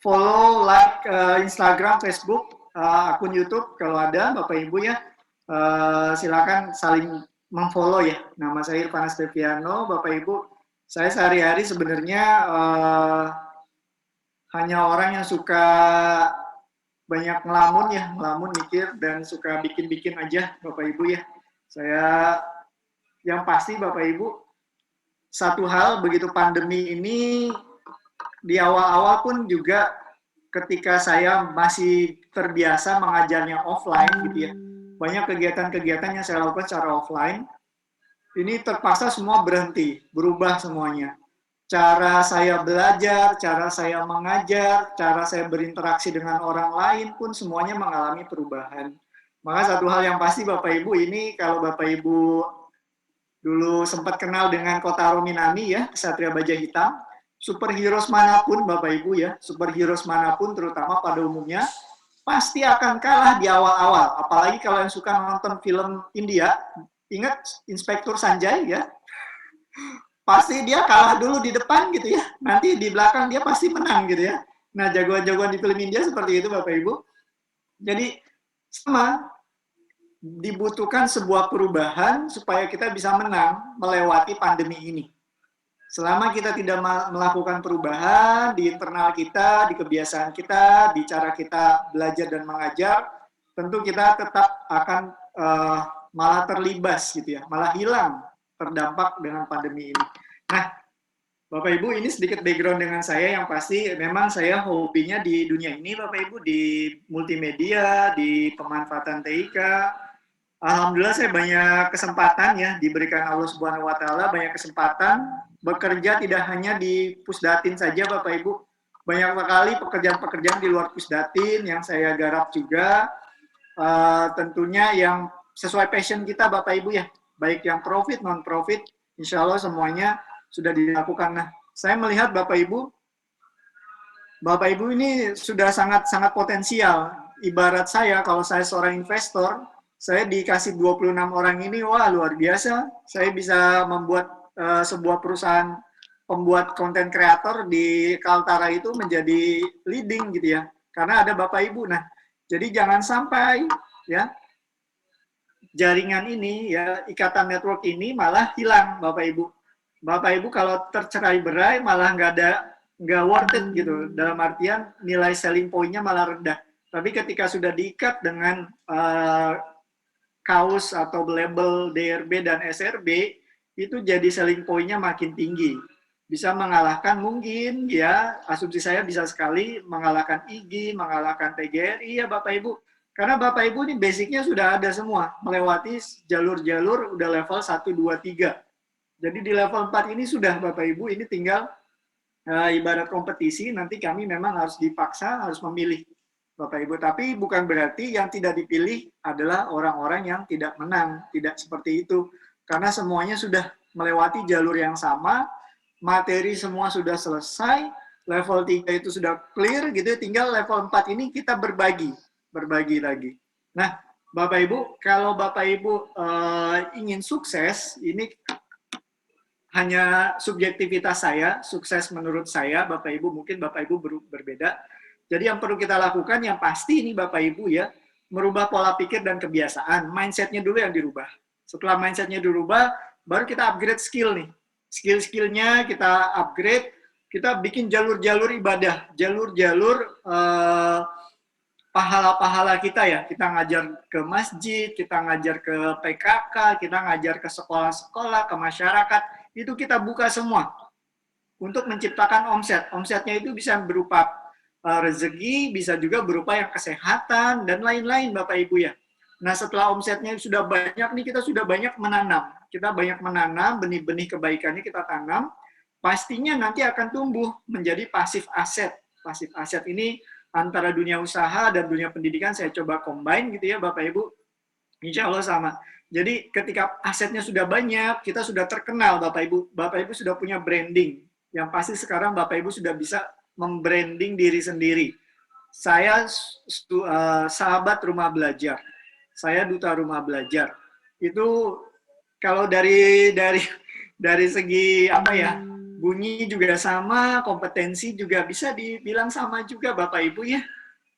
follow, like Instagram, Facebook, akun YouTube kalau ada Bapak Ibu ya. Silakan saling memfollow ya. Nama saya Irfan Steviano, Bapak Ibu. Saya sehari-hari sebenarnya hanya orang yang suka banyak ngelamun ya, ngelamun mikir dan suka bikin-bikin aja Bapak Ibu ya. Saya yang pasti Bapak Ibu, satu hal begitu pandemi ini di awal-awal pun juga ketika saya masih terbiasa mengajarnya offline gitu ya. Banyak kegiatan-kegiatan yang saya lakukan secara offline, ini terpaksa semua berhenti, berubah semuanya. Cara saya belajar, cara saya mengajar, cara saya berinteraksi dengan orang lain pun semuanya mengalami perubahan. Maka satu hal yang pasti Bapak Ibu ini, kalau Bapak Ibu dulu sempat kenal dengan Kotaro Minami ya, Ksatria Baja Hitam, superhero manapun Bapak Ibu ya, superhero manapun terutama pada umumnya, pasti akan kalah di awal-awal. Apalagi kalau yang suka nonton film India, ingat Inspektur Sanjay ya, pasti dia kalah dulu di depan gitu ya, nanti di belakang dia pasti menang gitu ya. Nah, jagoan-jagoan di film India seperti itu Bapak Ibu. Jadi sama, dibutuhkan sebuah perubahan supaya kita bisa menang melewati pandemi ini. Selama kita tidak melakukan perubahan di internal kita, di kebiasaan kita, di cara kita belajar dan mengajar, tentu kita tetap akan malah terlibas gitu ya, malah hilang terdampak dengan pandemi ini. Nah, Bapak Ibu, ini sedikit background dengan saya. Yang pasti memang saya hobinya di dunia ini Bapak Ibu, di multimedia, di pemanfaatan TIK. Alhamdulillah saya banyak kesempatan ya, diberikan Allah Subhanahu wa taala banyak kesempatan bekerja tidak hanya di Pusdatin saja Bapak Ibu. Banyak sekali pekerjaan-pekerjaan di luar Pusdatin yang saya garap juga, tentunya yang sesuai passion kita Bapak Ibu ya, baik yang profit non profit, insya Allah semuanya sudah dilakukan. Nah, saya melihat Bapak Ibu ini sudah sangat potensial. Ibarat saya, kalau saya seorang investor, saya dikasih 26 orang ini, wah luar biasa. Saya bisa membuat sebuah perusahaan pembuat konten kreator di Kaltara itu menjadi leading gitu ya. Karena ada Bapak Ibu. Nah, jadi jangan sampai ya jaringan ini ya, ikatan network ini malah hilang Bapak Ibu. Bapak Ibu kalau tercerai berai malah nggak worth it gitu. Dalam artian nilai selling point-nya malah rendah. Tapi ketika sudah diikat dengan kaos atau label DRB dan SRB, itu jadi selling point-nya makin tinggi. Bisa mengalahkan mungkin ya, asumsi saya bisa sekali mengalahkan IG, mengalahkan TGRI ya Bapak Ibu. Karena Bapak Ibu ini basicnya sudah ada semua, melewati jalur-jalur udah level 1, 2, 3. Jadi di level 4 ini sudah Bapak Ibu, ini tinggal ibarat kompetisi, nanti kami memang harus dipaksa, harus memilih Bapak Ibu. Tapi bukan berarti yang tidak dipilih adalah orang-orang yang tidak menang, tidak seperti itu. Karena semuanya sudah melewati jalur yang sama, materi semua sudah selesai, level 3 itu sudah clear gitu, tinggal level 4 ini kita berbagi lagi. Nah, Bapak Ibu, kalau Bapak Ibu ingin sukses, ini hanya subjektivitas saya, sukses menurut saya, Bapak Ibu, mungkin Bapak Ibu berbeda. Jadi yang perlu kita lakukan, yang pasti ini Bapak Ibu ya, merubah pola pikir dan kebiasaan. Mindset-nya dulu yang dirubah. Setelah mindset-nya dirubah, baru kita upgrade skill nih. Skill-skillnya kita upgrade, kita bikin jalur-jalur ibadah, jalur-jalur pahala-pahala kita ya. Kita ngajar ke masjid, kita ngajar ke PKK, kita ngajar ke sekolah-sekolah, ke masyarakat. Itu kita buka semua untuk menciptakan omset. Omsetnya itu bisa berupa rezeki, bisa juga berupa yang kesehatan, dan lain-lain Bapak Ibu ya. Nah setelah omsetnya sudah banyak nih, kita sudah banyak menanam. Kita banyak menanam, benih-benih kebaikannya kita tanam, pastinya nanti akan tumbuh menjadi pasif aset. Pasif aset ini antara dunia usaha dan dunia pendidikan saya coba combine gitu ya Bapak Ibu. Insya Allah sama. Jadi ketika asetnya sudah banyak, kita sudah terkenal Bapak Ibu. Bapak Ibu sudah punya branding. Yang pasti sekarang Bapak Ibu sudah bisa membranding diri sendiri. Saya sahabat rumah belajar. Saya duta rumah belajar. Itu kalau dari segi apa ya? bunyi juga sama, kompetensi juga bisa dibilang sama juga Bapak Ibu ya.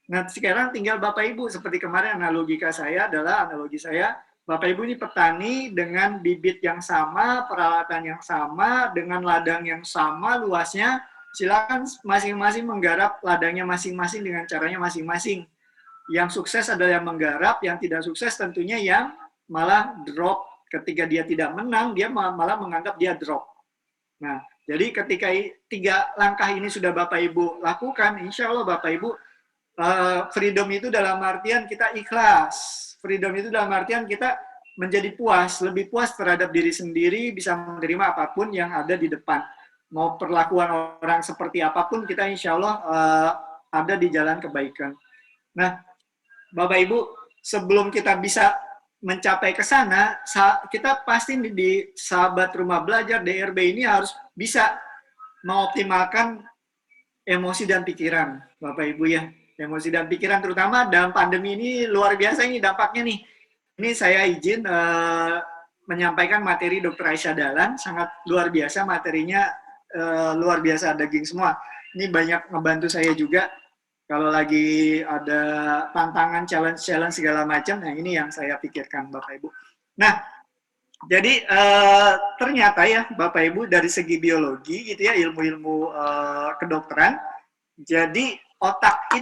Nah, sekarang tinggal Bapak Ibu, seperti kemarin analogi saya, Bapak Ibu ini petani dengan bibit yang sama, peralatan yang sama, dengan ladang yang sama luasnya, silakan masing-masing menggarap ladangnya masing-masing dengan caranya masing-masing. Yang sukses adalah yang menggarap, yang tidak sukses tentunya yang malah drop. Ketika dia tidak menang, dia malah menganggap dia drop. Nah, jadi ketika 3 langkah ini sudah Bapak Ibu lakukan, insya Allah Bapak Ibu freedom itu dalam artian kita ikhlas. Freedom itu dalam artian kita menjadi puas, lebih puas terhadap diri sendiri, bisa menerima apapun yang ada di depan. Mau perlakuan orang seperti apapun, kita insya Allah ada di jalan kebaikan. Nah, Bapak Ibu, sebelum kita bisa mencapai ke sana, kita pasti di sahabat rumah belajar DRB ini harus bisa mengoptimalkan emosi dan pikiran, Bapak Ibu ya. Emosi dan pikiran terutama dalam pandemi ini luar biasa ini dampaknya nih. Ini saya izin menyampaikan materi Dr. Aisyah Dahlan, sangat luar biasa materinya, luar biasa, daging semua. Ini banyak ngebantu saya juga kalau lagi ada tantangan, challenge segala macam. Nah, ini yang saya pikirkan Bapak Ibu. Nah, jadi ternyata ya Bapak Ibu dari segi biologi gitu ya, ilmu-ilmu kedokteran, jadi otak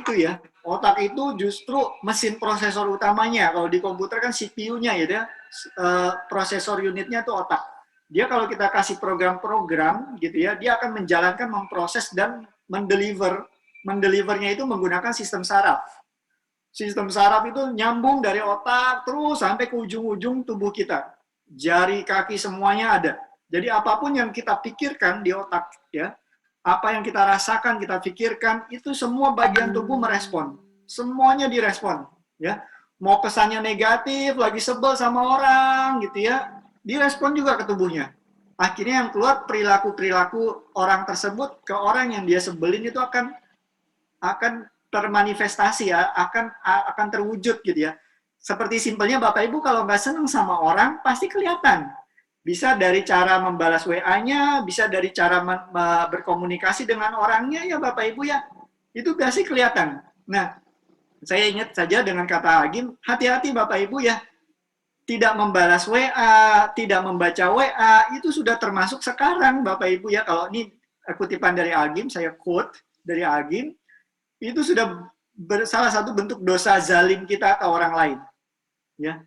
itu justru mesin prosesor utamanya. Kalau di komputer kan CPU-nya gitu ya, prosesor unitnya itu otak. Dia kalau kita kasih program-program gitu ya, dia akan menjalankan, memproses dan mendelivernya itu menggunakan sistem saraf. Sistem saraf itu nyambung dari otak terus sampai ke ujung-ujung tubuh kita. Jari, kaki semuanya ada. Jadi apapun yang kita pikirkan di otak ya, apa yang kita rasakan, kita pikirkan, itu semua bagian tubuh merespon. Semuanya direspon. Ya. Mau kesannya negatif, lagi sebel sama orang, gitu ya, direspon juga ke tubuhnya. Akhirnya yang keluar perilaku-perilaku orang tersebut ke orang yang dia sebelin itu akan termanifestasi ya, akan terwujud gitu ya. Seperti simpelnya Bapak Ibu kalau nggak senang sama orang, pasti kelihatan. Bisa dari cara membalas WA-nya, bisa dari cara berkomunikasi dengan orangnya ya Bapak Ibu ya. Itu pasti kelihatan. Nah, saya ingat saja dengan kata Agim, hati-hati Bapak Ibu ya. Tidak membalas WA, tidak membaca WA, itu sudah termasuk sekarang Bapak Ibu ya. Kalau ini kutipan dari Agim, saya quote dari Agim, itu sudah salah satu bentuk dosa zalim kita ke orang lain. Ya.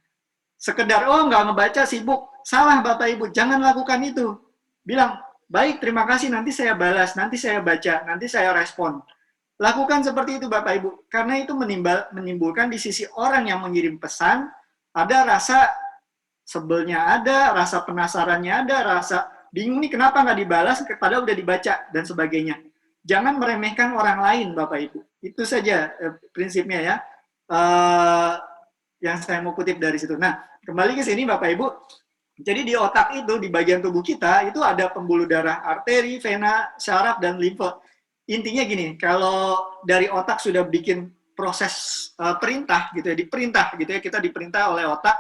Sekedar, oh nggak ngebaca, sibuk. Salah Bapak Ibu, jangan lakukan itu. Bilang, baik terima kasih, nanti saya balas, nanti saya baca, nanti saya respon. Lakukan seperti itu Bapak Ibu, karena itu menimbulkan di sisi orang yang mengirim pesan, ada rasa sebelnya ada, rasa penasarannya ada, rasa bingung nih kenapa nggak dibalas, padahal udah dibaca, dan sebagainya. Jangan meremehkan orang lain Bapak Ibu. Itu saja prinsipnya ya. Yang saya mau kutip dari situ. Nah, kembali ke sini Bapak Ibu. Jadi di otak itu, di bagian tubuh kita, itu ada pembuluh darah arteri, vena, syaraf, dan limfe. Intinya gini, kalau dari otak sudah bikin proses perintah gitu ya, diperintah gitu ya, kita diperintah oleh otak,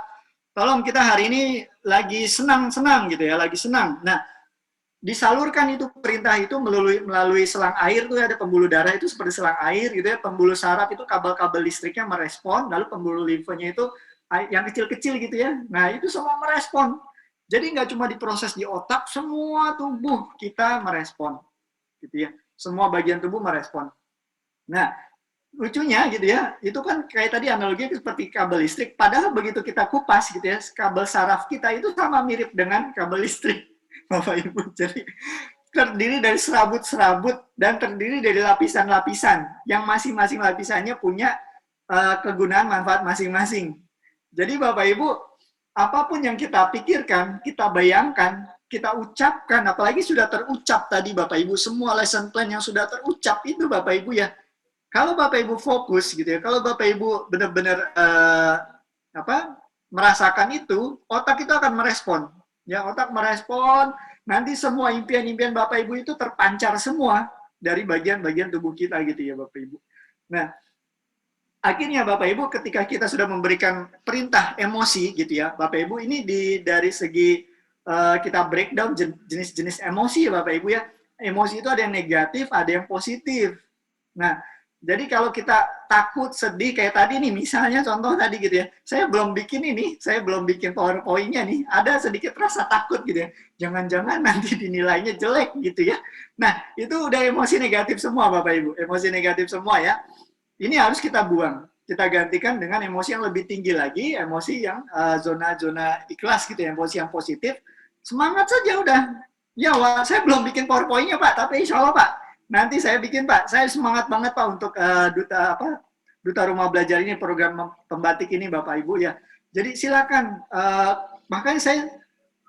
tolong kita hari ini lagi senang-senang gitu ya, lagi senang. Nah, disalurkan itu perintah itu melalui selang air tuh ada pembuluh darah itu seperti selang air gitu ya, pembuluh saraf itu kabel-kabel listriknya merespon, lalu pembuluh limfenya itu yang kecil-kecil gitu ya, nah itu semua merespon. Jadi nggak cuma diproses di otak, semua tubuh kita merespon gitu ya, semua bagian tubuh merespon. Nah lucunya gitu ya, itu kan kayak tadi analoginya seperti kabel listrik, padahal begitu kita kupas gitu ya, kabel saraf kita itu sama mirip dengan kabel listrik Bapak Ibu. Jadi terdiri dari serabut-serabut dan terdiri dari lapisan-lapisan yang masing-masing lapisannya punya kegunaan manfaat masing-masing. Jadi Bapak Ibu, apapun yang kita pikirkan, kita bayangkan, kita ucapkan, apalagi sudah terucap tadi Bapak Ibu, semua lesson plan yang sudah terucap itu Bapak Ibu ya. Kalau Bapak Ibu fokus gitu ya, kalau Bapak Ibu benar-benar merasakan itu, otak itu akan merespon. Ya, otak merespon, nanti semua impian-impian Bapak Ibu itu terpancar semua dari bagian-bagian tubuh kita gitu ya Bapak Ibu. Nah, akhirnya Bapak Ibu ketika kita sudah memberikan perintah emosi gitu ya, Bapak Ibu ini dari segi kita breakdown jenis-jenis emosi ya Bapak Ibu ya. emosi itu ada yang negatif, ada yang positif. Nah, jadi kalau kita takut, sedih, kayak tadi nih, misalnya contoh tadi gitu ya, saya belum bikin ini, saya belum bikin PowerPoint-nya nih, ada sedikit rasa takut gitu ya, jangan-jangan nanti dinilainya jelek gitu ya. Nah, itu udah emosi negatif semua Bapak Ibu, emosi negatif semua ya. Ini harus kita buang, kita gantikan dengan emosi yang lebih tinggi lagi, emosi yang zona-zona ikhlas gitu ya, emosi yang positif. Semangat saja udah. Ya, saya belum bikin PowerPoint-nya Pak, tapi insya Allah Pak, nanti saya bikin Pak. Saya semangat banget Pak untuk duta rumah belajar ini, program pembatik ini Bapak Ibu ya. Jadi silakan. Makanya saya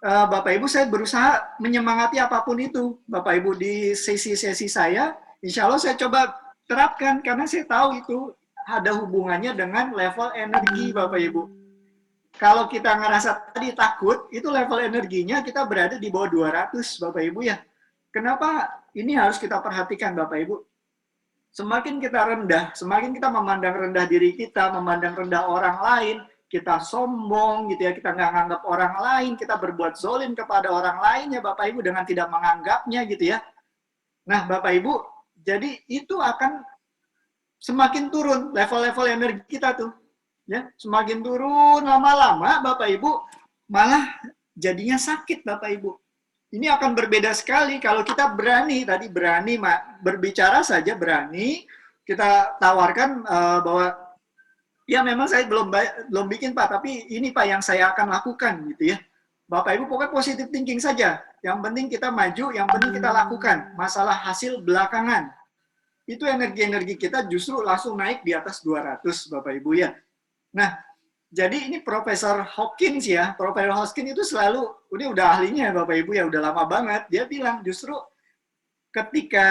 Bapak Ibu saya berusaha menyemangati apapun itu Bapak Ibu di sesi-sesi saya. Insya Allah saya coba terapkan karena saya tahu itu ada hubungannya dengan level energi Bapak Ibu. Kalau kita ngerasa tadi takut, itu level energinya kita berada di bawah 200 Bapak Ibu ya. Kenapa ini harus kita perhatikan Bapak Ibu? Semakin kita rendah, semakin kita memandang rendah diri kita, memandang rendah orang lain, kita sombong gitu ya, kita nggak nganggap orang lain, kita berbuat zolim kepada orang lain ya Bapak Ibu dengan tidak menganggapnya gitu ya. Nah Bapak Ibu, jadi itu akan semakin turun level-level energi kita tuh. Ya, semakin turun lama-lama Bapak Ibu malah jadinya sakit Bapak Ibu. Ini akan berbeda sekali kalau kita berani berbicara saja berani, kita tawarkan bahwa ya memang saya belum bikin Pak, tapi ini Pak yang saya akan lakukan gitu ya. Bapak Ibu pokoknya positive thinking saja. Yang penting kita maju, yang penting kita lakukan. Masalah hasil belakangan. Itu energi-energi kita justru langsung naik di atas 200 Bapak Ibu ya. Nah, jadi ini Profesor Hawkins ya, Profesor Hawkins itu selalu, ini udah ahlinya Bapak Ibu ya, udah lama banget, dia bilang justru ketika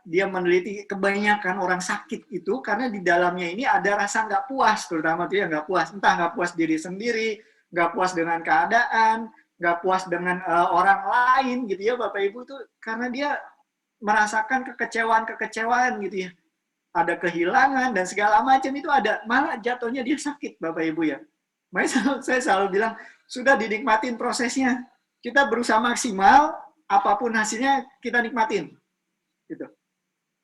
dia meneliti kebanyakan orang sakit itu, karena di dalamnya ini ada rasa nggak puas, terutama dia nggak puas, entah nggak puas diri sendiri, nggak puas dengan keadaan, nggak puas dengan orang lain gitu ya Bapak Ibu tuh, karena dia merasakan kekecewaan-kekecewaan gitu ya, ada kehilangan dan segala macam itu ada, malah jatuhnya dia sakit Bapak Ibu ya. Makanya saya selalu bilang sudah dinikmatin prosesnya, kita berusaha maksimal, apapun hasilnya kita nikmatin gitu.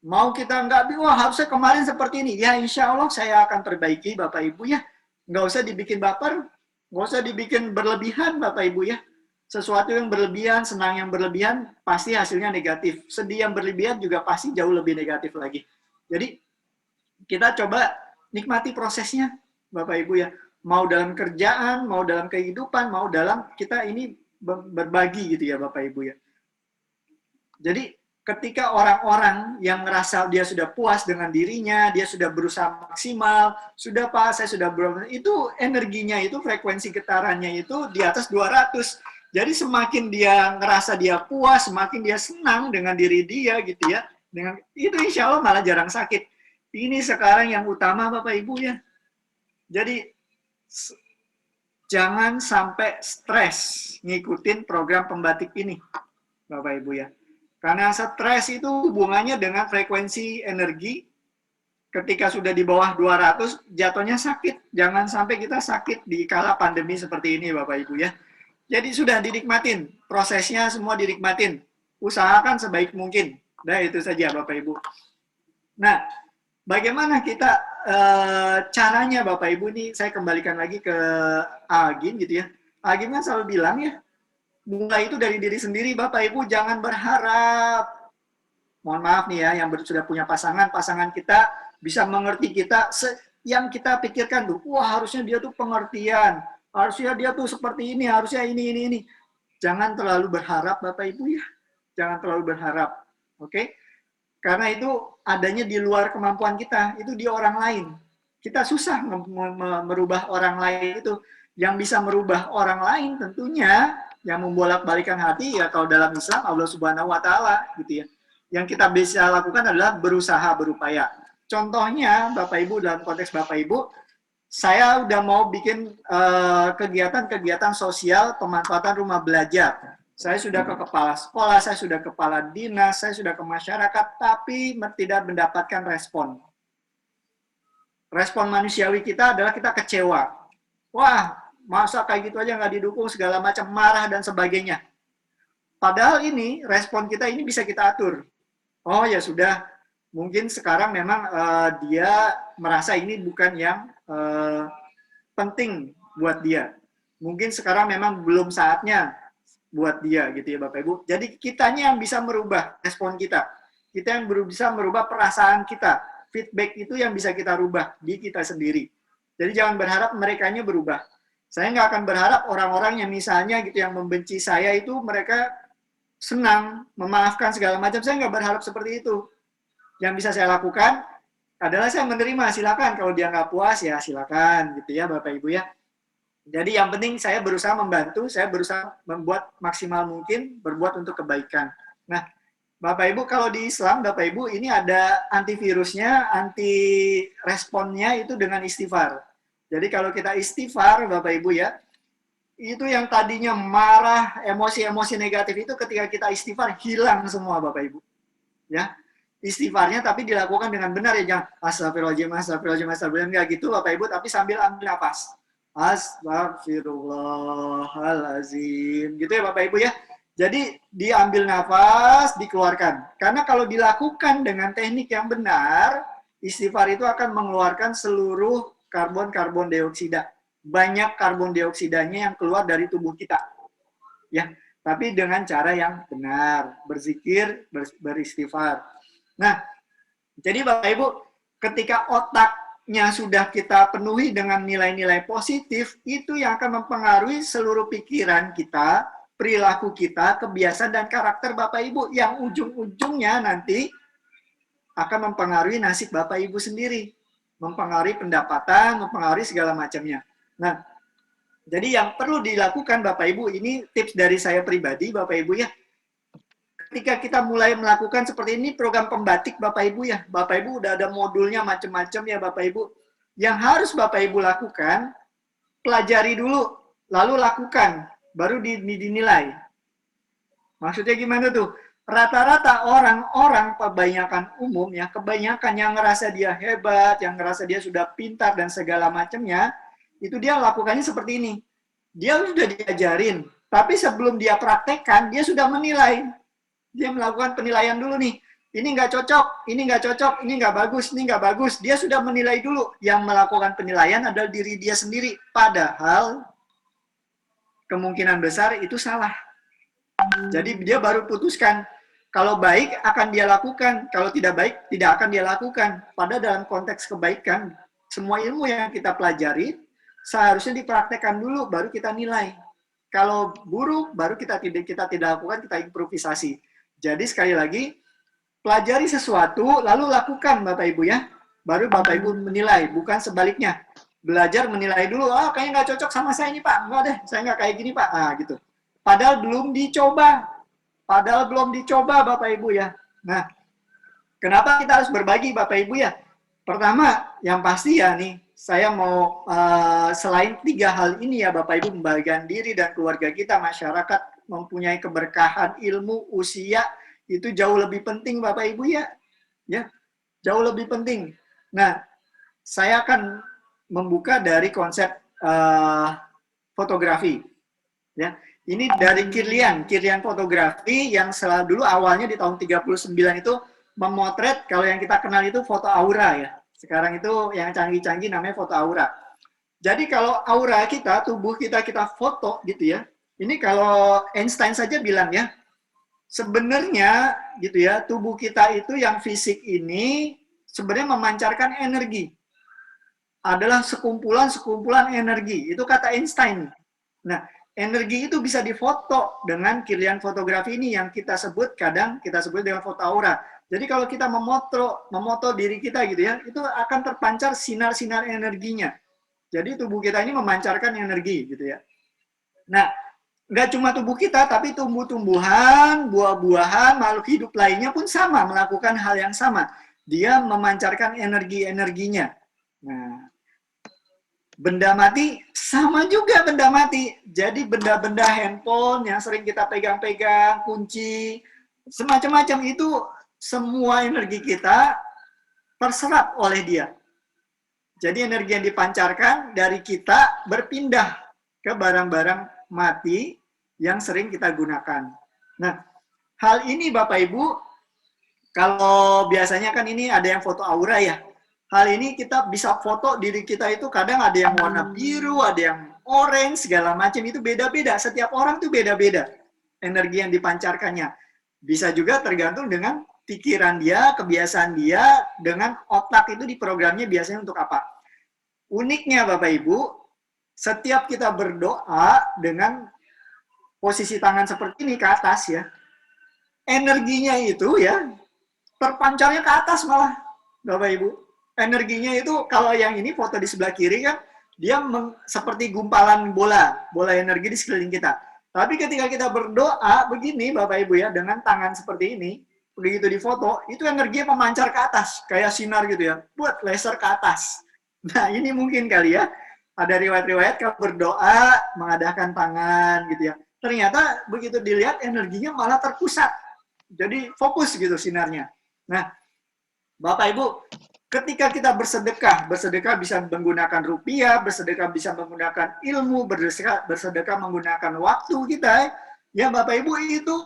Mau kita nggak, wah harusnya kemarin seperti ini, ya insya Allah saya akan perbaiki Bapak Ibu ya, nggak usah dibikin baper, nggak usah dibikin berlebihan Bapak Ibu ya. Sesuatu yang berlebihan, senang yang berlebihan, pasti hasilnya negatif. Sedih yang berlebihan juga pasti jauh lebih negatif lagi. Jadi kita coba nikmati prosesnya Bapak Ibu ya. Mau dalam kerjaan, mau dalam kehidupan, mau dalam kita ini berbagi gitu ya Bapak Ibu ya. Jadi ketika orang-orang yang ngerasa dia sudah puas dengan dirinya, dia sudah berusaha maksimal, sudah Pak, saya sudah itu energinya itu, frekuensi getarannya itu di atas 200. Jadi semakin dia ngerasa dia puas, semakin dia senang dengan diri dia gitu ya. Dengan itu insya Allah malah jarang sakit. Ini sekarang yang utama Bapak Ibu ya. Jadi jangan sampai stres ngikutin program pembatik ini Bapak Ibu ya. Karena stres itu hubungannya dengan frekuensi energi. Ketika sudah di bawah 200, jatuhnya sakit. Jangan sampai kita sakit di kala pandemi seperti ini, Bapak Ibu ya. Jadi sudah dinikmatin. Prosesnya semua dinikmatin. Usahakan sebaik mungkin. Nah, itu saja, Bapak Ibu. Nah, bagaimana kita caranya, Bapak Ibu, nih saya kembalikan lagi ke Agim gitu ya. Agim kan selalu bilang ya, mulai itu dari diri sendiri Bapak Ibu, jangan berharap. Mohon maaf nih ya, yang sudah punya pasangan kita bisa mengerti kita, yang kita pikirkan tuh, wah harusnya dia tuh pengertian, harusnya dia tuh seperti ini, harusnya ini. Jangan terlalu berharap Bapak Ibu ya, jangan terlalu berharap, oke? Karena itu adanya di luar kemampuan kita, itu di orang lain. Kita susah merubah orang lain itu. Yang bisa merubah orang lain tentunya yang membolak-balikan hati ya kalau dalam Islam Allah Subhanahu wa taala gitu ya. Yang kita bisa lakukan adalah berusaha, berupaya. Contohnya Bapak Ibu, dalam konteks Bapak Ibu, saya udah mau bikin kegiatan-kegiatan sosial pemanfaatan rumah belajar. Saya sudah ke kepala sekolah, saya sudah ke kepala dinas, saya sudah ke masyarakat, tapi tidak mendapatkan respon. Respon manusiawi kita adalah kita kecewa. Wah, masa kayak gitu aja nggak didukung, segala macam, marah dan sebagainya. Padahal ini respon kita ini bisa kita atur. Oh ya sudah, mungkin sekarang memang dia merasa ini bukan yang penting buat dia. Mungkin sekarang memang belum saatnya buat dia gitu ya Bapak Ibu. Jadi kitanya yang bisa merubah respon kita. Kita yang bisa merubah perasaan kita. Feedback itu yang bisa kita rubah di kita sendiri. Jadi jangan berharap merekanya berubah. Saya nggak akan berharap orang-orang yang misalnya gitu yang membenci saya itu mereka senang, memaafkan segala macam. Saya nggak berharap seperti itu. Yang bisa saya lakukan adalah saya menerima, silakan. Kalau dia nggak puas ya silakan gitu ya Bapak Ibu ya. Jadi yang penting saya berusaha membantu, saya berusaha membuat maksimal mungkin, berbuat untuk kebaikan. Nah, Bapak Ibu kalau di Islam, Bapak Ibu ini ada antivirusnya, anti responnya itu dengan istighfar. Jadi kalau kita istighfar, Bapak Ibu ya, itu yang tadinya marah, emosi-emosi negatif itu ketika kita istighfar hilang semua Bapak Ibu. Ya, istighfarnya tapi dilakukan dengan benar ya, jangan astagfirullahaladzim, astagfirullahaladzim, astagfirullahaladzim, enggak gitu Bapak Ibu, tapi sambil ambil nafas. Astagfirullahaladzim. Gitu ya Bapak Ibu ya. Jadi diambil nafas, dikeluarkan. Karena kalau dilakukan dengan teknik yang benar, istighfar itu akan mengeluarkan seluruh karbon dioksida. Banyak karbon dioksidanya yang keluar dari tubuh kita. Ya, tapi dengan cara yang benar, berzikir, beristighfar. Nah, jadi Bapak Ibu, ketika otaknya sudah kita penuhi dengan nilai-nilai positif, itu yang akan mempengaruhi seluruh pikiran kita, perilaku kita, kebiasaan dan karakter Bapak Ibu, yang ujung-ujungnya nanti akan mempengaruhi nasib Bapak Ibu sendiri, mempengaruhi pendapatan, mempengaruhi segala macamnya. Nah, jadi yang perlu dilakukan Bapak Ibu, ini tips dari saya pribadi Bapak Ibu ya, ketika kita mulai melakukan seperti ini program pembatik Bapak Ibu ya, Bapak Ibu udah ada modulnya macam-macam ya Bapak Ibu. Yang harus Bapak Ibu lakukan, pelajari dulu, lalu lakukan, baru dinilai. Maksudnya gimana tuh? Rata-rata orang-orang kebanyakan umum ya, kebanyakan yang ngerasa dia hebat, yang ngerasa dia sudah pintar dan segala macamnya, itu dia lakukannya seperti ini. Dia sudah diajarin, tapi sebelum dia praktekkan, dia sudah menilai. Dia melakukan penilaian dulu nih. Ini nggak cocok, ini nggak cocok, ini nggak bagus, ini nggak bagus. Dia sudah menilai dulu. Yang melakukan penilaian adalah diri dia sendiri. Padahal kemungkinan besar itu salah. Jadi dia baru putuskan. Kalau baik akan dia lakukan, kalau tidak baik tidak akan dia lakukan. Padahal dalam konteks kebaikan, semua ilmu yang kita pelajari seharusnya dipraktekkan dulu, baru kita nilai. Kalau buruk, baru kita tidak lakukan, kita improvisasi. Jadi sekali lagi, pelajari sesuatu, lalu lakukan Bapak Ibu ya. Baru Bapak Ibu menilai, bukan sebaliknya. Belajar menilai dulu, kayaknya nggak cocok sama saya ini Pak. Enggak deh, saya nggak kayak gini Pak. Gitu. Padahal belum dicoba. Padahal belum dicoba Bapak Ibu ya. Nah, kenapa kita harus berbagi Bapak Ibu ya? Pertama, yang pasti ya nih, saya mau selain 3 hal ini ya Bapak Ibu, membagikan diri dan keluarga kita, masyarakat mempunyai keberkahan ilmu, usia, itu jauh lebih penting Bapak Ibu ya. Ya, jauh lebih penting. Nah, saya akan membuka dari konsep fotografi. Ya, ini dari Kirlian fotografi yang selalu dulu awalnya di tahun 39 itu memotret, kalau yang kita kenal itu foto aura ya. Sekarang itu yang canggih-canggih namanya foto aura. Jadi kalau aura kita, tubuh kita foto gitu ya. Ini kalau Einstein saja bilang ya, sebenarnya gitu ya, tubuh kita itu yang fisik ini sebenarnya memancarkan energi. Adalah sekumpulan energi. Itu kata Einstein. Nah, energi itu bisa difoto dengan Kirlian fotografi ini yang kita sebut dengan foto aura. Jadi kalau kita memoto diri kita gitu ya, itu akan terpancar sinar-sinar energinya. Jadi tubuh kita ini memancarkan energi gitu ya. Nah, nggak cuma tubuh kita, tapi tumbuh-tumbuhan, buah-buahan, makhluk hidup lainnya pun sama, melakukan hal yang sama. Dia memancarkan energi-energinya. Nah, benda mati sama juga benda mati. Jadi benda-benda handphone yang sering kita pegang-pegang, kunci, semacam-macam itu semua energi kita terserap oleh dia. Jadi energi yang dipancarkan dari kita berpindah ke barang-barang mati yang sering kita gunakan. Nah, hal ini Bapak Ibu, kalau biasanya kan ini ada yang foto aura ya. Hal ini kita bisa foto diri kita itu kadang ada yang warna biru, ada yang orange, segala macam itu beda-beda. Setiap orang tuh beda-beda energi yang dipancarkannya. Bisa juga tergantung dengan pikiran dia, kebiasaan dia, dengan otak itu diprogramnya biasanya untuk apa. Uniknya Bapak Ibu, setiap kita berdoa dengan posisi tangan seperti ini ke atas ya, energinya itu ya terpancarnya ke atas malah Bapak Ibu. Energinya itu kalau yang ini foto di sebelah kiri kan dia seperti gumpalan bola energi di sekeliling kita. Tapi ketika kita berdoa begini Bapak Ibu ya dengan tangan seperti ini, begitu di foto itu energinya memancar ke atas kayak sinar gitu ya, buat laser ke atas. Nah ini mungkin kali ya ada riwayat-riwayat kalau berdoa mengadakan tangan gitu ya. Ternyata begitu dilihat energinya malah terpusat. Jadi fokus gitu sinarnya. Nah, Bapak Ibu, ketika kita bersedekah bisa menggunakan rupiah, bersedekah bisa menggunakan ilmu, bersedekah menggunakan waktu kita, ya Bapak Ibu itu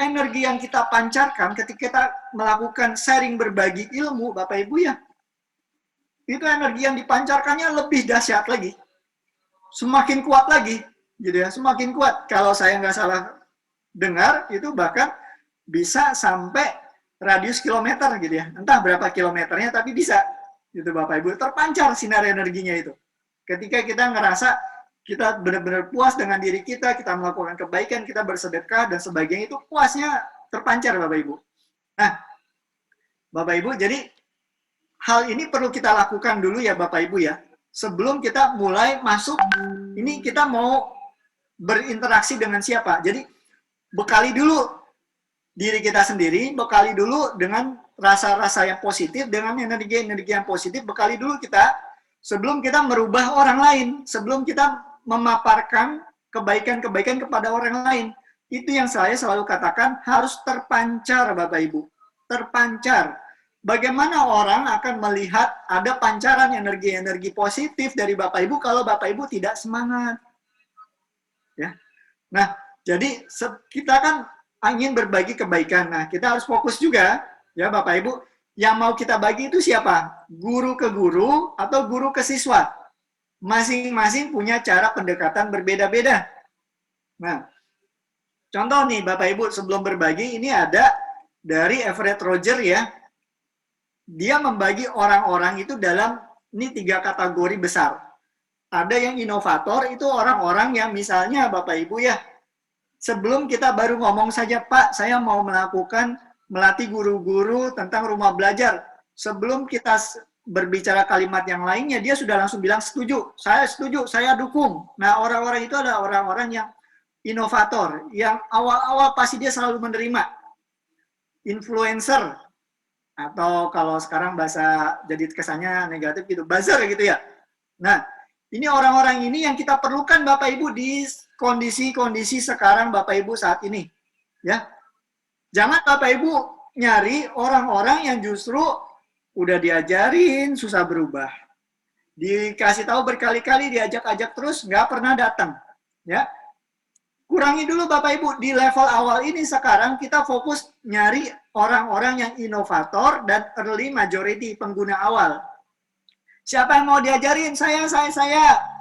energi yang kita pancarkan ketika kita melakukan sharing berbagi ilmu, Bapak Ibu ya, itu energi yang dipancarkannya lebih dahsyat lagi, semakin kuat lagi, gitu ya, semakin kuat. Kalau saya nggak salah dengar, itu bahkan bisa sampai radius kilometer gitu ya. Entah berapa kilometernya tapi bisa gitu Bapak Ibu. Terpancar sinar energinya itu. Ketika kita ngerasa kita benar-benar puas dengan diri kita melakukan kebaikan, kita bersedekah dan sebagainya itu puasnya terpancar Bapak Ibu. Nah, Bapak Ibu, jadi hal ini perlu kita lakukan dulu ya Bapak Ibu ya. Sebelum kita mulai masuk, ini kita mau berinteraksi dengan siapa. Jadi bekali dulu diri kita sendiri, bekali dulu dengan rasa-rasa yang positif, dengan energi-energi yang positif, bekali dulu kita sebelum kita merubah orang lain, sebelum kita memaparkan kebaikan-kebaikan kepada orang lain. Itu yang saya selalu katakan harus terpancar Bapak Ibu. Terpancar. Bagaimana orang akan melihat ada pancaran energi-energi positif dari Bapak Ibu kalau Bapak Ibu tidak semangat. Ya. Nah, jadi kita kan ingin berbagi kebaikan. Nah, kita harus fokus juga, ya Bapak Ibu, yang mau kita bagi itu siapa? Guru ke guru atau guru ke siswa? Masing-masing punya cara pendekatan berbeda-beda. Nah, contoh nih Bapak Ibu, sebelum berbagi, ini ada dari Everett Roger ya. Dia membagi orang-orang itu dalam, ini 3 kategori besar. Ada yang inovator, itu orang-orang yang misalnya Bapak Ibu ya, sebelum kita baru ngomong saja, Pak, saya mau melatih guru-guru tentang rumah belajar. Sebelum kita berbicara kalimat yang lainnya, dia sudah langsung bilang setuju, saya dukung. Nah, orang-orang itu adalah orang-orang yang inovator, yang awal-awal pasti dia selalu menerima. Influencer, atau kalau sekarang bahasa jadi kesannya negatif gitu, buzzer gitu ya. Nah, ini orang-orang ini yang kita perlukan Bapak Ibu di kondisi-kondisi sekarang Bapak Ibu saat ini. Ya. Jangan Bapak Ibu nyari orang-orang yang justru udah diajarin susah berubah. Dikasih tahu berkali-kali, diajak-ajak terus nggak pernah datang. Ya. Kurangi dulu Bapak Ibu di level awal ini. Sekarang kita fokus nyari orang-orang yang inovator dan early majority, pengguna awal. Siapa yang mau diajarin? Saya.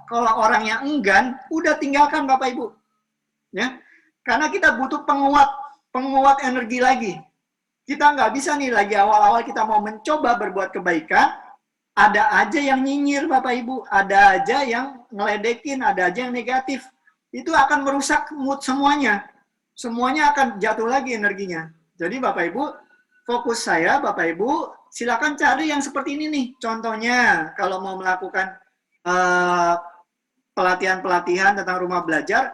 Kalau orang yang enggan, udah tinggalkan Bapak Ibu. Ya, karena kita butuh penguat energi lagi. Kita nggak bisa nih lagi awal-awal kita mau mencoba berbuat kebaikan, ada aja yang nyinyir Bapak Ibu, ada aja yang ngeledekin, ada aja yang negatif. Itu akan merusak mood semuanya. Semuanya akan jatuh lagi energinya. Jadi Bapak Ibu, fokus saya Bapak Ibu, silakan cari yang seperti ini nih. Contohnya kalau mau melakukan pelatihan-pelatihan tentang rumah belajar,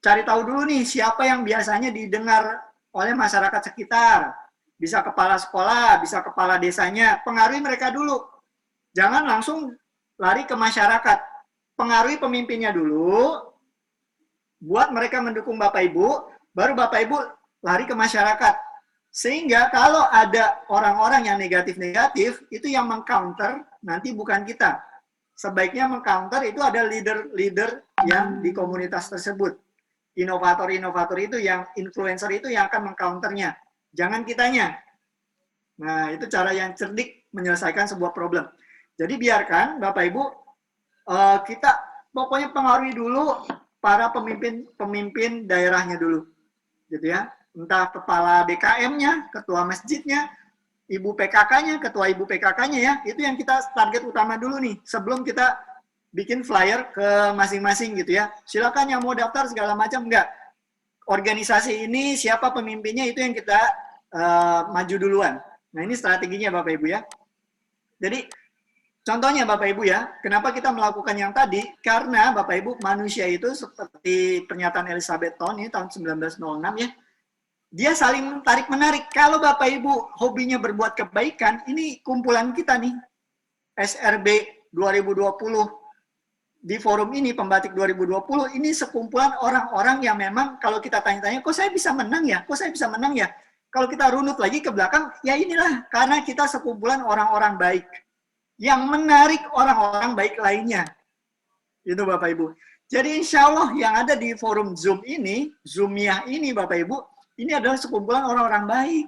cari tahu dulu nih siapa yang biasanya didengar oleh masyarakat sekitar. Bisa kepala sekolah, bisa kepala desanya, pengaruhi mereka dulu. Jangan langsung lari ke masyarakat. Pengaruhi pemimpinnya dulu, buat mereka mendukung Bapak Ibu, baru Bapak Ibu lari ke masyarakat. Sehingga kalau ada orang-orang yang negatif-negatif, itu yang meng-counter nanti bukan kita. Sebaiknya meng-counter itu ada leader-leader yang di komunitas tersebut. inovator-inovator itu yang influencer itu yang akan mengcounternya, jangan kitanya. Nah, itu cara yang cerdik menyelesaikan sebuah problem. Jadi biarkan Bapak Ibu kita pokoknya pengaruhi dulu para pemimpin daerahnya dulu, gitu ya. Entah kepala DKM-nya, ketua masjidnya, ibu PKK-nya, ketua ibu PKK-nya ya, itu yang kita target utama dulu nih, sebelum kita bikin flyer ke masing-masing gitu ya. Silakan yang mau daftar segala macam, enggak. Organisasi ini siapa pemimpinnya itu yang kita maju duluan. Nah ini strateginya Bapak Ibu ya. Jadi contohnya Bapak Ibu ya, kenapa kita melakukan yang tadi? Karena Bapak Ibu manusia itu seperti pernyataan Elizabeth Town ini tahun 1906 ya, dia saling tarik menarik. Kalau Bapak Ibu hobinya berbuat kebaikan, ini kumpulan kita nih, SRB 2020 di forum ini, Pembatik 2020, ini sekumpulan orang-orang yang memang kalau kita tanya-tanya, kok saya bisa menang ya? Kok saya bisa menang ya? Kalau kita runut lagi ke belakang, ya inilah, karena kita sekumpulan orang-orang baik yang menarik orang-orang baik lainnya. Itu Bapak Ibu. Jadi insya Allah yang ada di forum Zoom ini, Zoomia ini Bapak Ibu, ini adalah sekumpulan orang-orang baik.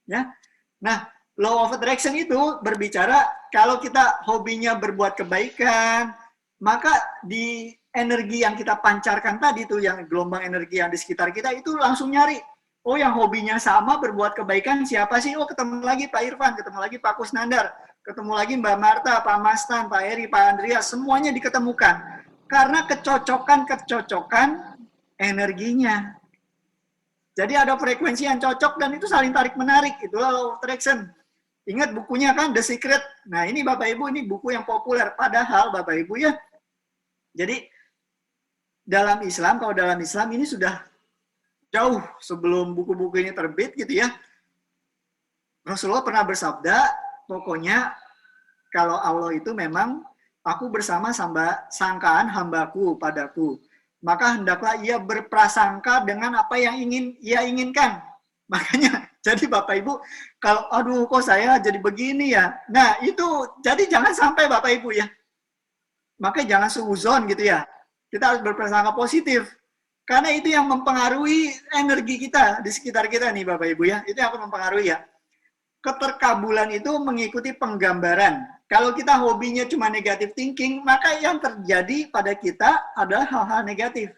Ya. Nah, law of attraction itu berbicara kalau kita hobinya berbuat kebaikan, maka di energi yang kita pancarkan tadi tuh, yang gelombang energi yang di sekitar kita itu langsung nyari. Oh, yang hobinya sama berbuat kebaikan siapa sih? Oh, ketemu lagi Pak Irfan, ketemu lagi Pak Kusnandar, ketemu lagi Mbak Marta, Pak Mastan, Pak Eri, Pak Andreas, semuanya diketemukan. Karena kecocokan energinya. Jadi ada frekuensi yang cocok dan itu saling tarik-menarik. Itulah law of attraction. Ingat bukunya kan, The Secret. Nah ini Bapak Ibu, ini buku yang populer. Padahal Bapak Ibu ya, jadi dalam Islam, kalau dalam Islam ini sudah jauh sebelum buku-buku ini terbit gitu ya. Rasulullah pernah bersabda, pokoknya kalau Allah itu memang aku bersama sangkaan hambaku padaku, maka hendaklah ia berprasangka dengan apa yang ingin ia inginkan. Makanya, jadi Bapak Ibu, kalau aduh kok saya jadi begini ya. Nah itu, jadi jangan sampai Bapak Ibu ya. Makanya jangan suuzon gitu ya. Kita harus berprasangka positif. Karena itu yang mempengaruhi energi kita di sekitar kita nih Bapak Ibu ya. Itu yang akan mempengaruhi ya. Keterkabulan itu mengikuti penggambaran. Kalau kita hobinya cuma negatif thinking, maka yang terjadi pada kita adalah hal-hal negatif.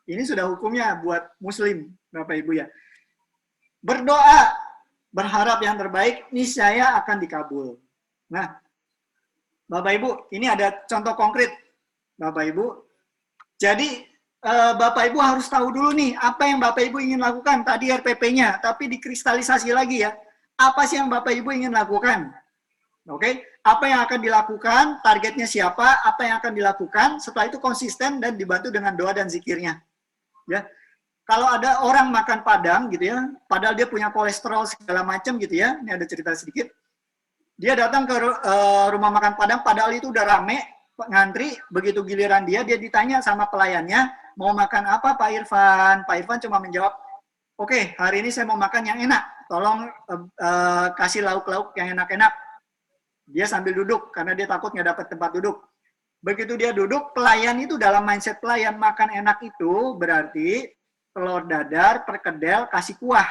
Ini sudah hukumnya buat muslim, Bapak Ibu ya. Berdoa, berharap yang terbaik, niscaya akan dikabul. Nah, Bapak Ibu, ini ada contoh konkret, Bapak Ibu. Jadi, Bapak Ibu harus tahu dulu nih, apa yang Bapak Ibu ingin lakukan. Tadi RPP-nya, tapi dikristalisasi lagi ya. Apa sih yang Bapak Ibu ingin lakukan? Oke, apa yang akan dilakukan, targetnya siapa, apa yang akan dilakukan, setelah itu konsisten dan dibantu dengan doa dan zikirnya. Ya. Kalau ada orang makan padang gitu ya, padahal dia punya kolesterol segala macam gitu ya, ini ada cerita sedikit. Dia datang ke rumah makan padang, padahal itu udah rame, ngantri, begitu giliran dia ditanya sama pelayannya, mau makan apa Pak Irfan? Pak Irfan cuma menjawab, oke, hari ini saya mau makan yang enak, tolong kasih lauk-lauk yang enak-enak. Dia sambil duduk, karena dia takut nggak dapat tempat duduk. Begitu dia duduk, pelayan itu dalam mindset pelayan, makan enak itu berarti telur dadar, perkedel, kasih kuah.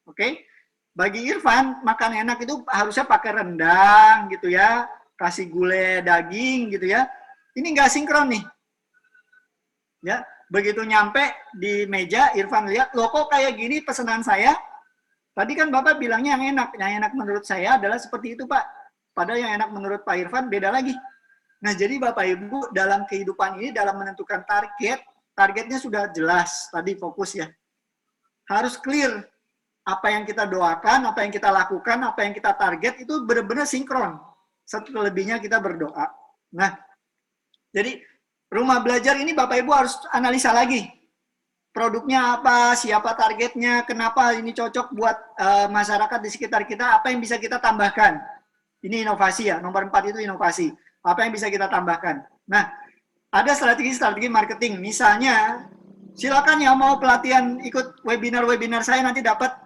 Oke? Bagi Irfan, makan enak itu harusnya pakai rendang gitu ya, kasih gulai daging gitu ya. Ini nggak sinkron nih. Ya, begitu nyampe di meja, Irfan lihat, loh kok kayak gini pesanan saya? Tadi kan Bapak bilangnya yang enak menurut saya adalah seperti itu Pak. Padahal yang enak menurut Pak Irfan beda lagi. Nah jadi Bapak Ibu dalam kehidupan ini, dalam menentukan target, targetnya sudah jelas, tadi fokus ya. Harus clear, apa yang kita doakan, apa yang kita lakukan, apa yang kita target, itu benar-benar sinkron. Selebihnya kita berdoa. Nah, jadi rumah belajar ini Bapak Ibu harus analisa lagi. Produknya apa, siapa targetnya, kenapa ini cocok buat masyarakat di sekitar kita, apa yang bisa kita tambahkan. Ini inovasi ya, nomor 4 itu inovasi. Apa yang bisa kita tambahkan. Nah, ada strategi-strategi marketing. Misalnya, silakan yang mau pelatihan ikut webinar-webinar saya nanti dapat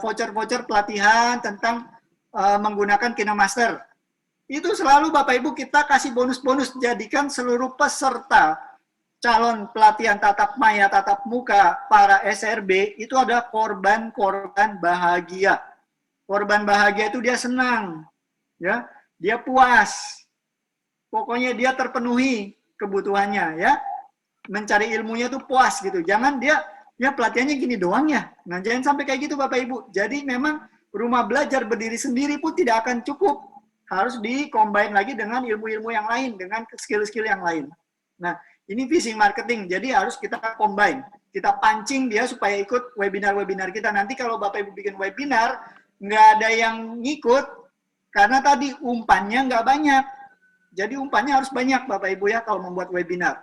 voucher-voucher pelatihan tentang menggunakan KinoMaster. Itu selalu Bapak Ibu kita kasih bonus-bonus, jadikan seluruh peserta calon pelatihan tatap maya, tatap muka para SRB itu ada korban-korban bahagia. Korban bahagia itu dia senang, ya, dia puas. Pokoknya dia terpenuhi kebutuhannya, ya. Mencari ilmunya tuh puas gitu. Jangan dia ya pelatihannya gini doang ya. Nah, jangan sampai kayak gitu Bapak Ibu. Jadi memang rumah belajar berdiri sendiri pun tidak akan cukup. Harus di-combine lagi dengan ilmu-ilmu yang lain, dengan skill-skill yang lain. Nah, ini phishing marketing. Jadi harus kita combine. Kita pancing dia supaya ikut webinar-webinar kita. Nanti kalau Bapak Ibu bikin webinar, nggak ada yang ngikut, karena tadi umpannya nggak banyak. Jadi umpannya harus banyak Bapak Ibu ya kalau membuat webinar.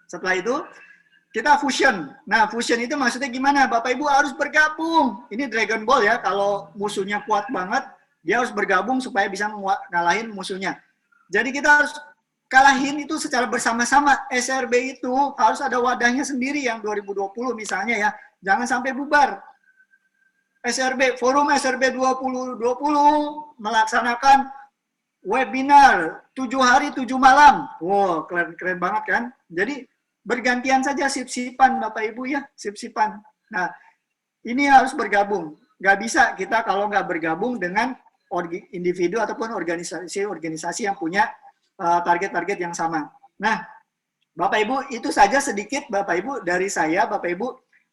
Setelah itu, kita fusion. Nah, fusion itu maksudnya gimana? Bapak Ibu harus bergabung. Ini Dragon Ball ya, kalau musuhnya kuat banget, dia harus bergabung supaya bisa ngalahin musuhnya. Jadi kita harus kalahin itu secara bersama-sama. SRB itu harus ada wadahnya sendiri yang 2020 misalnya ya. Jangan sampai bubar. SRB, Forum SRB 2020 melaksanakan webinar 7 hari 7 malam. Wow, keren banget kan? Jadi bergantian saja sip-sipan Bapak Ibu ya, sip-sipan. Nah, ini harus bergabung. Nggak bisa kita kalau nggak bergabung dengan individu ataupun organisasi yang punya target-target yang sama. Nah, Bapak Ibu, itu saja sedikit Bapak Ibu dari saya, Bapak Ibu.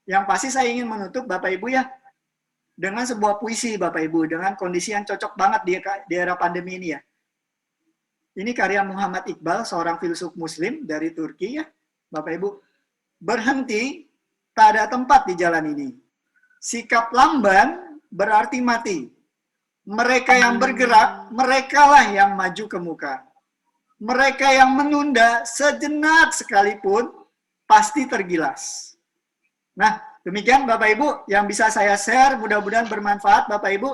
Yang pasti saya ingin menutup Bapak Ibu ya, dengan sebuah puisi Bapak Ibu, dengan kondisi yang cocok banget di era pandemi ini ya. Ini karya Muhammad Iqbal, seorang filsuf muslim dari Turki ya. Bapak Ibu, berhenti, tak ada tempat di jalan ini. Sikap lamban berarti mati. Mereka yang bergerak, merekalah yang maju ke muka. Mereka yang menunda sejenak sekalipun, pasti tergilas. Nah, demikian Bapak Ibu yang bisa saya share, mudah-mudahan bermanfaat Bapak Ibu.